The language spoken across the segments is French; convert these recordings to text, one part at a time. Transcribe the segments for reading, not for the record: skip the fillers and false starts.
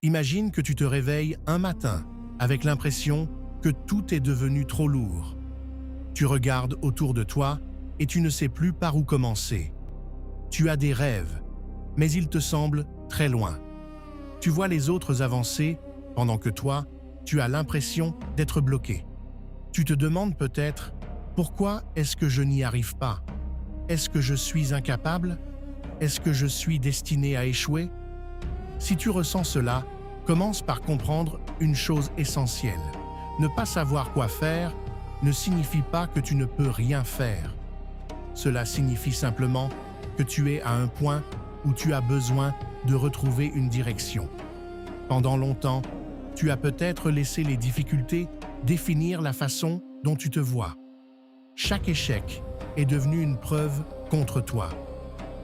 Imagine que tu te réveilles un matin avec l'impression que tout est devenu trop lourd. Tu regardes autour de toi et tu ne sais plus par où commencer. Tu as des rêves, mais ils te semblent très loin. Tu vois les autres avancer pendant que toi, tu as l'impression d'être bloqué. Tu te demandes peut-être « Pourquoi est-ce que je n'y arrive pas? Est-ce que je suis incapable? Est-ce que je suis destiné à échouer ?» Si tu ressens cela, commence par comprendre une chose essentielle. Ne pas savoir quoi faire ne signifie pas que tu ne peux rien faire. Cela signifie simplement que tu es à un point où tu as besoin de retrouver une direction. Pendant longtemps, tu as peut-être laissé les difficultés définir la façon dont tu te vois. Chaque échec est devenu une preuve contre toi.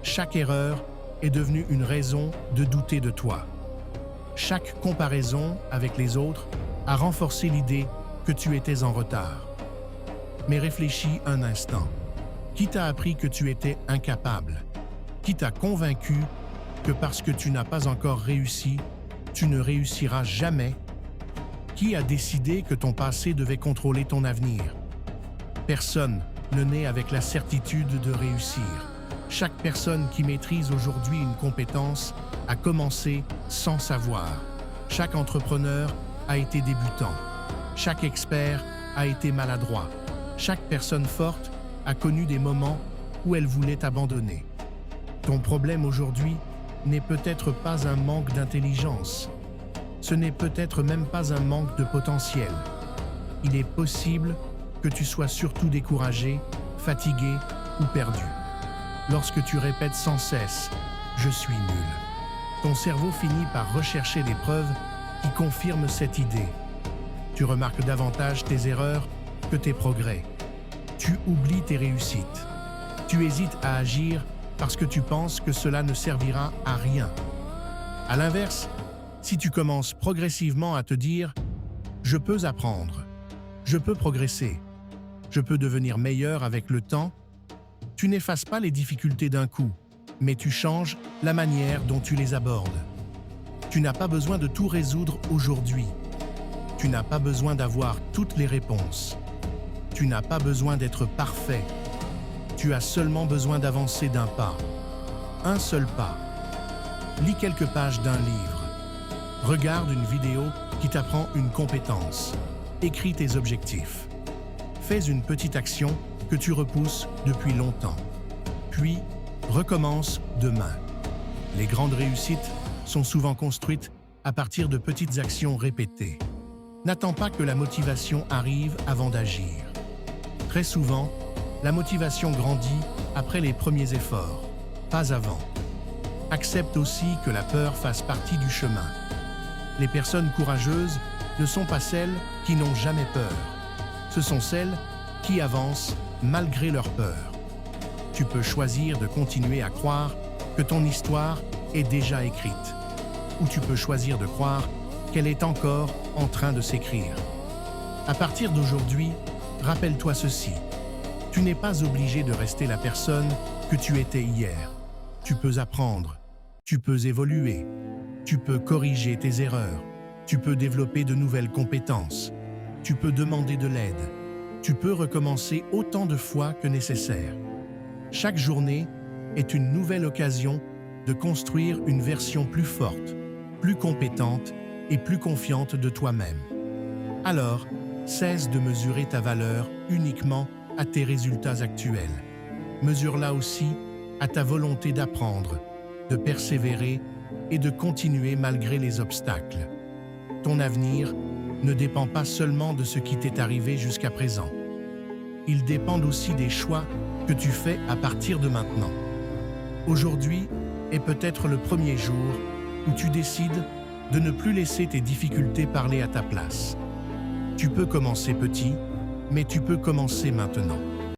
Chaque erreur est devenue une raison de douter de toi. Chaque comparaison avec les autres a renforcé l'idée que tu étais en retard. Mais réfléchis un instant. Qui t'a appris que tu étais incapable? Qui t'a convaincu que parce que tu n'as pas encore réussi, tu ne réussiras jamais? Qui a décidé que ton passé devait contrôler ton avenir? Personne ne naît avec la certitude de réussir. Chaque personne qui maîtrise aujourd'hui une compétence a commencé sans savoir. Chaque entrepreneur a été débutant. Chaque expert a été maladroit. Chaque personne forte a connu des moments où elle voulait abandonner. Ton problème aujourd'hui n'est peut-être pas un manque d'intelligence. Ce n'est peut-être même pas un manque de potentiel. Il est possible que tu sois surtout découragé, fatigué ou perdu. Lorsque tu répètes sans cesse « je suis nul », ton cerveau finit par rechercher des preuves qui confirment cette idée. Tu remarques davantage tes erreurs que tes progrès. Tu oublies tes réussites. Tu hésites à agir parce que tu penses que cela ne servira à rien. À l'inverse, si tu commences progressivement à te dire « je peux apprendre, je peux progresser, je peux devenir meilleur avec le temps », tu n'effaces pas les difficultés d'un coup, mais tu changes la manière dont tu les abordes. Tu n'as pas besoin de tout résoudre aujourd'hui. Tu n'as pas besoin d'avoir toutes les réponses. Tu n'as pas besoin d'être parfait. Tu as seulement besoin d'avancer d'un pas. Un seul pas. Lis quelques pages d'un livre. Regarde une vidéo qui t'apprend une compétence. Écris tes objectifs. Fais une petite action que tu repousses depuis longtemps. Puis, recommence demain. Les grandes réussites sont souvent construites à partir de petites actions répétées. N'attends pas que la motivation arrive avant d'agir. Très souvent, la motivation grandit après les premiers efforts, pas avant. Accepte aussi que la peur fasse partie du chemin. Les personnes courageuses ne sont pas celles qui n'ont jamais peur. Ce sont celles qui avancent malgré leur peur. Tu peux choisir de continuer à croire que ton histoire est déjà écrite, ou tu peux choisir de croire qu'elle est encore en train de s'écrire. À partir d'aujourd'hui, rappelle-toi ceci. Tu n'es pas obligé de rester la personne que tu étais hier. Tu peux apprendre, tu peux évoluer, tu peux corriger tes erreurs, tu peux développer de nouvelles compétences, tu peux demander de l'aide, tu peux recommencer autant de fois que nécessaire. Chaque journée est une nouvelle occasion de construire une version plus forte, plus compétente et plus confiante de toi-même. Alors, cesse de mesurer ta valeur uniquement à tes résultats actuels. Mesure-la aussi à ta volonté d'apprendre, de persévérer et de continuer malgré les obstacles. Ton avenir ne dépend pas seulement de ce qui t'est arrivé jusqu'à présent. Il dépend aussi des choix que tu fais à partir de maintenant. Aujourd'hui est peut-être le premier jour où tu décides de ne plus laisser tes difficultés parler à ta place. Tu peux commencer petit, mais tu peux commencer maintenant.